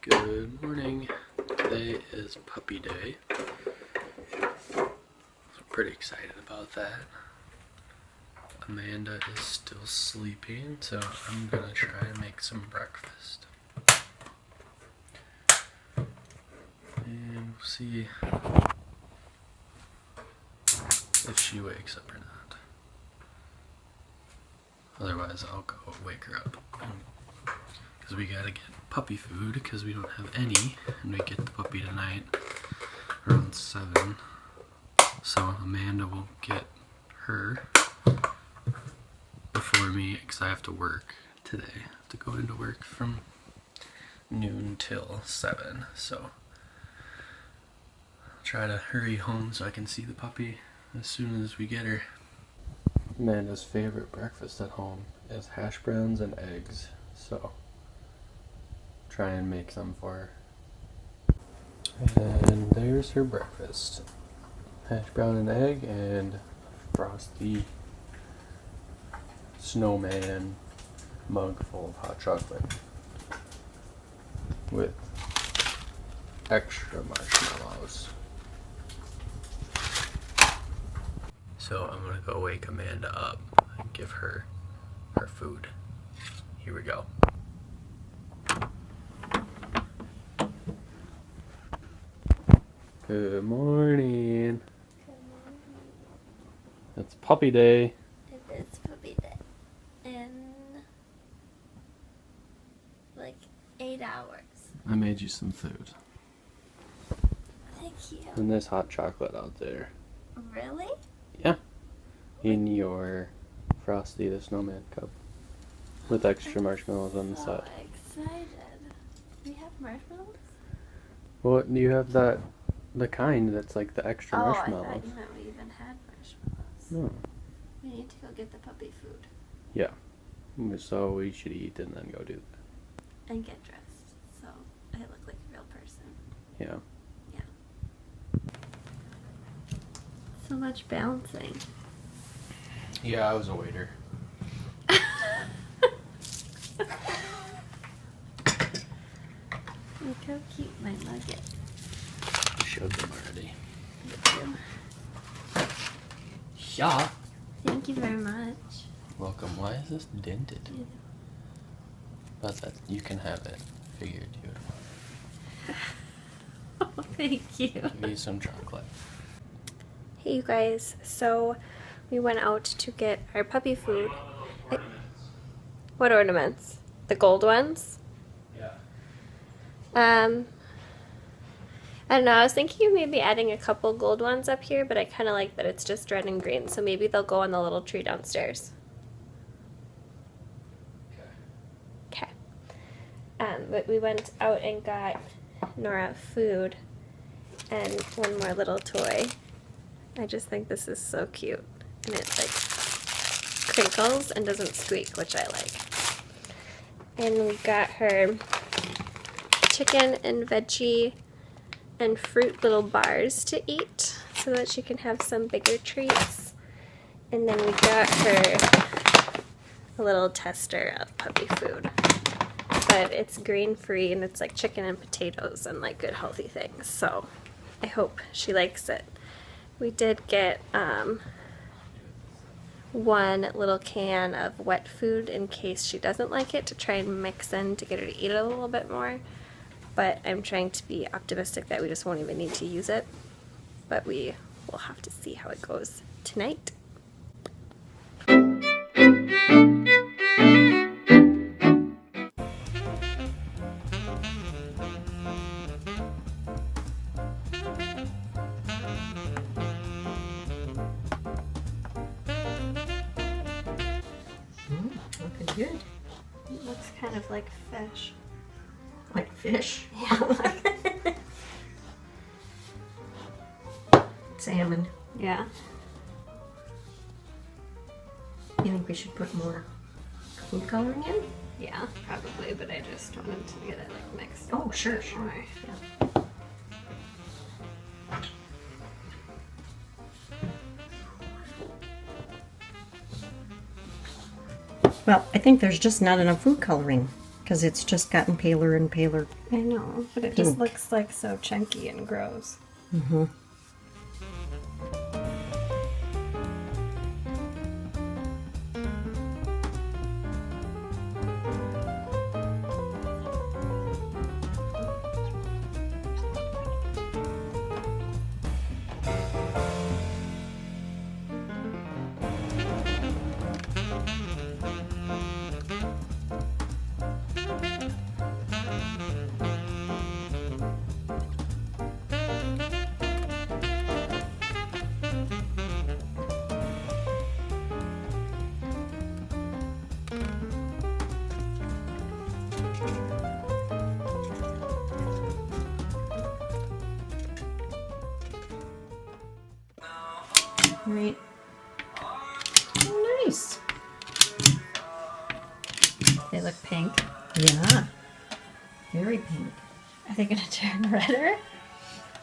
Good morning. Today is puppy day. I'm pretty excited about that. Amanda is still sleeping, so I'm gonna try and make some breakfast. And we'll see if she wakes up or not. Otherwise, I'll go wake her up. Because we gotta get puppy food because we don't have any, and we get the puppy tonight around 7. So Amanda will get her before me because I have to work today. I have to go into work from noon till 7. So I'll try to hurry home so I can see the puppy as soon as we get her. Amanda's favorite breakfast at home is hash browns and eggs, so try and make some for her. And there's her breakfast. Hash brown and egg and frosty snowman mug full of hot chocolate with extra marshmallows. So I'm gonna go wake Amanda up and give her her food. Here we go. Good morning. It's puppy day. It is puppy day. In like 8 hours. I made you some food. Thank you. And there's hot chocolate out there. Really? Yeah. In your Frosty the Snowman cup. With extra marshmallows on the So side. excited. We have marshmallows? Well, you have the kind that's like the extra I marshmallows. thought you meant we even had marshmallows. No. We need to go get the puppy food. Yeah. So we should eat and then go do that. And get dressed. So I look like a real person. Yeah. So much bouncing. Yeah, I was a waiter. Look how cute my mug is. I showed them already. Thank you. Yeah. Thank you very much. Welcome. Why is this dented? But that you can have it. Figured you would. Oh, thank you. Give you some chocolate. Hey you guys, so we went out to get our puppy food. What ornaments? The gold ones? Yeah. I don't know, I was thinking of maybe adding a couple gold ones up here, but I kind of like that it's just red and green, so maybe they'll go on the little tree downstairs. Okay. But we went out and got Nora food and one more little toy. I just think this is so cute. And it like crinkles and doesn't squeak, which I like. And we got her chicken and veggie and fruit little bars to eat so that she can have some bigger treats. And then we got her a little tester of puppy food. But it's grain free and it's like chicken and potatoes and like good healthy things. So I hope she likes it. We did get one little can of wet food in case she doesn't like it to try and mix in to get her to eat it a little bit more. But I'm trying to be optimistic that we just won't even need to use it. But we will have to see how it goes tonight. Looking good. It looks kind of like fish. Like fish? Yeah. Salmon. Yeah. You think we should put more food coloring in? Yeah, probably, but I just wanted to get it like mixed. Oh, sure, sure. More. Yeah. Well, I think there's just not enough food coloring. because it's just gotten paler and paler. I know, but it just looks like so chunky and gross. Mm-hmm. Right. Oh, nice. They look pink. Yeah. Very pink. Are they gonna turn redder?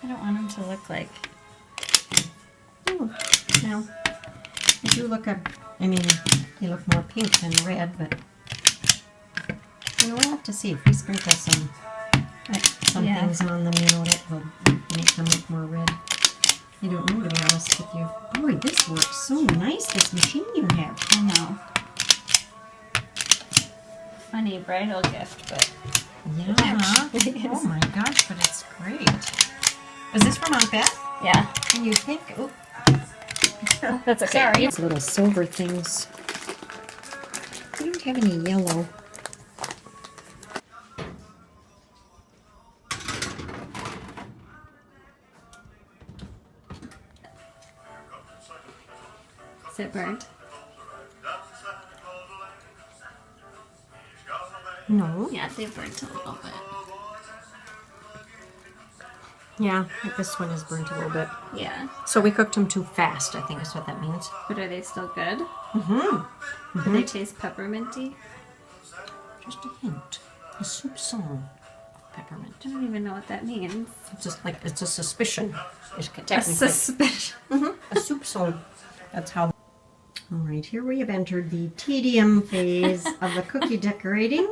I don't want them to look like. Oh, now, they do look I mean, they look more pink than red, but you know, we'll have to see if we sprinkle some things on them, you know, that will make them look more red. I don't know, to be honest with you. Boy, this works so nice, this machine you have. I know. Funny bridal gift, but Yeah. actually is. Oh my gosh, but it's great. Is this from Aunt Beth? Yeah. And you think, oh, That's okay. sorry. These little silver things. We don't have any yellow. Is it burnt? No. Yeah, they burnt a little bit. Yeah, this one is burnt a little bit. Yeah. So we cooked them too fast, I think is what that means. But are they still good? Mm-hmm. Do they taste pepperminty? Just a hint. A soupçon of peppermint. I don't even know what that means. It's just like, it's a suspicion. It's A technically. suspicion. A soupçon. That's how. All right, here we have entered the tedium phase of the cookie decorating.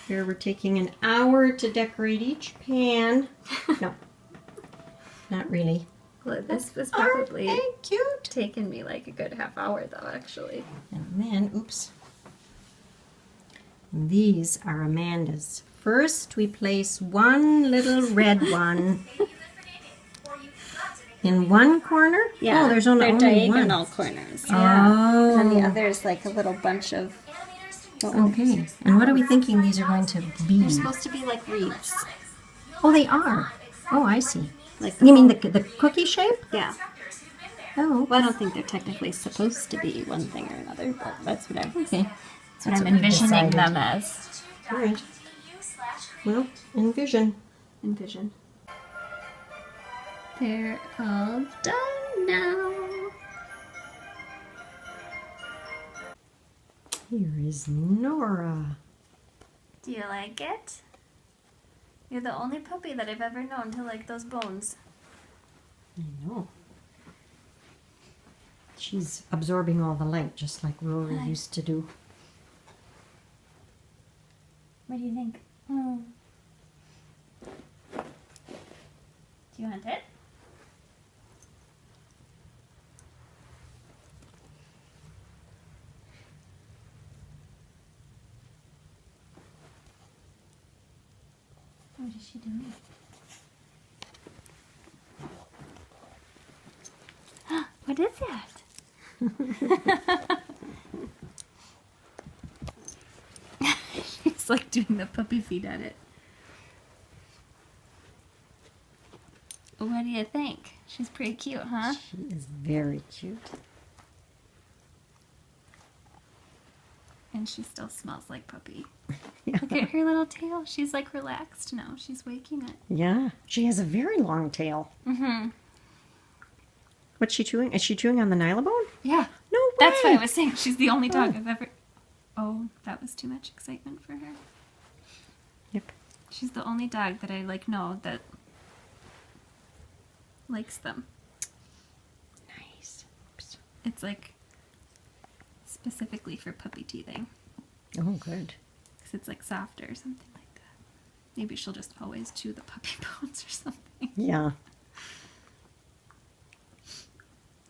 Here we're taking an hour to decorate each pan. No, not really. Well, this was probably Aren't they cute? taken me like a good half hour though, actually. And then, oops. These are Amanda's. First, we place one little red one in one corner. Yeah, Oh, there's only they're one. diagonal corners. Oh. Yeah. And then the other is like a little bunch of. Okay. And what are we thinking these are going to be? They're supposed to be like wreaths. Oh, they are. Oh, I see. Like You mean the cookie shape? Yeah. Oh, Well, I don't think they're technically supposed to be one thing or another, but that's what I'm. okay. That's what I'm what we've envisioning decided. them as. All right. Well, envision. Envision. They're all done now. Here is Nora. Do you like it? You're the only puppy that I've ever known to like those bones. I know. She's absorbing all the light, just like Rory used to do. What do you think? Oh. Do you want it? What is she doing? What is that? She's like doing the puppy feet at it. What do you think? She's pretty cute, huh? She is very cute. And she still smells like puppy. Yeah. Look at her little tail. She's like relaxed now. She's waking it. Yeah. She has a very long tail. Mm-hmm. What's she chewing? Is she chewing on the nylabone? Yeah. No way. That's what I was saying. She's the only dog I've ever... Oh, that was too much excitement for her. Yep. She's the only dog that I know that likes them. Nice. Oops. It's like specifically for puppy teething. Oh, good. because it's like softer or something like that. Maybe she'll just always chew the puppy bones or something. Yeah.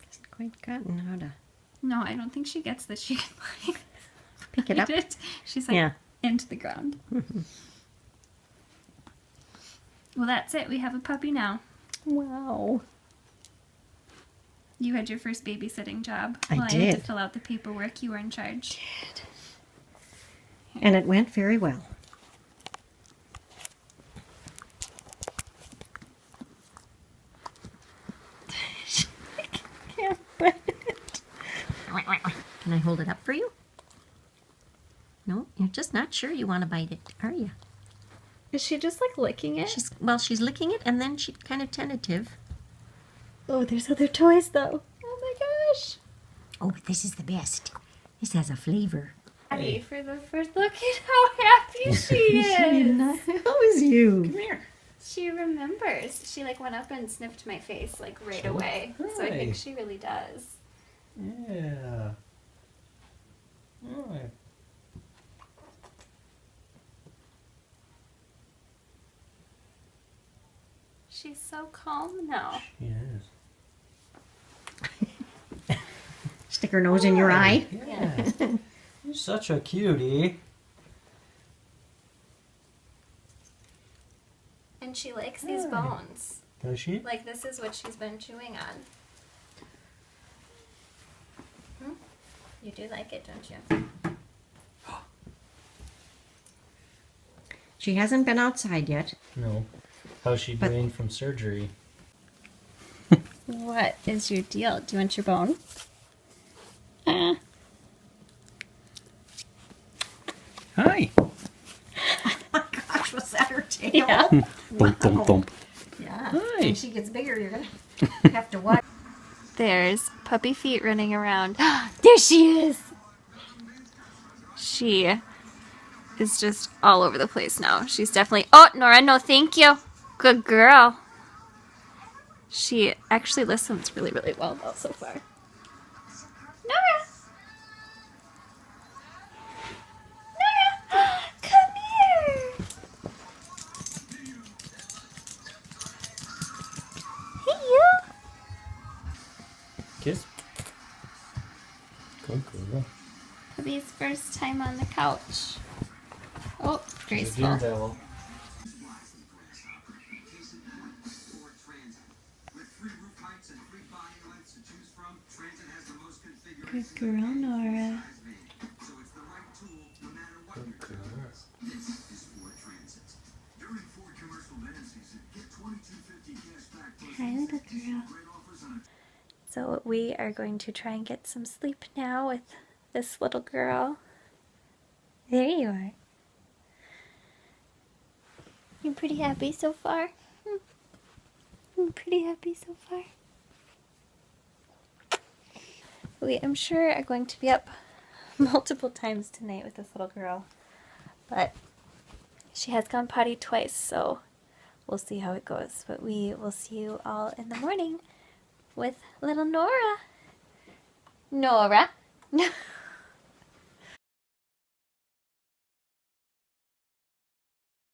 Hasn't quite gotten how to No, I don't think she gets that she can like pick it up. She's like Yeah. into the ground. Well, that's it. We have a puppy now. Wow. You had your first babysitting job. I I had did. to fill out the paperwork. You were in charge. And it went very well. Can't bite it. Can I hold it up for you? No, you're just not sure you want to bite it, are you? Is she just like licking it? She's licking it and then she's kind of tentative. Oh, there's other toys though. Oh my gosh. Oh, but this is the best. This has a flavor. Ready for the first look at how happy she is. How is you? Come here. She remembers. She like went up and sniffed my face like right away. So I Hi. think she really does. Yeah. Alright. She's so calm now. She is. Stick her nose in your eye. Yeah. You're such a cutie. And she likes these Hi. bones. Does she? Like this is what she's been chewing on. You do like it, don't you? She hasn't been outside yet. No. How's she But- doing from surgery? What is your deal? Do you want your bone? Hi. Oh my gosh, was that her tail? Yeah. Thump, thump, thump. Yeah. Hi. When she gets bigger, you're going to have to watch. There's puppy feet running around. There she is! She is just all over the place now. She's definitely... Oh, Nora, no thank you. Good girl. She actually listens really, really well though so far. Nora! Nora! Come here! Hey, you! Kiss. Good girl. Puppy's first time on the couch. Oh, She's a graceful. daredevil. Good girl, Nora. Good girl. Hi, little girl. So we are going to try and get some sleep now with this little girl. There you are. You pretty happy so far? I'm pretty happy so far. We, I'm sure, are going to be up multiple times tonight with this little girl. But she has gone potty twice, so we'll see how it goes. But we will see you all in the morning with little Nora. Nora.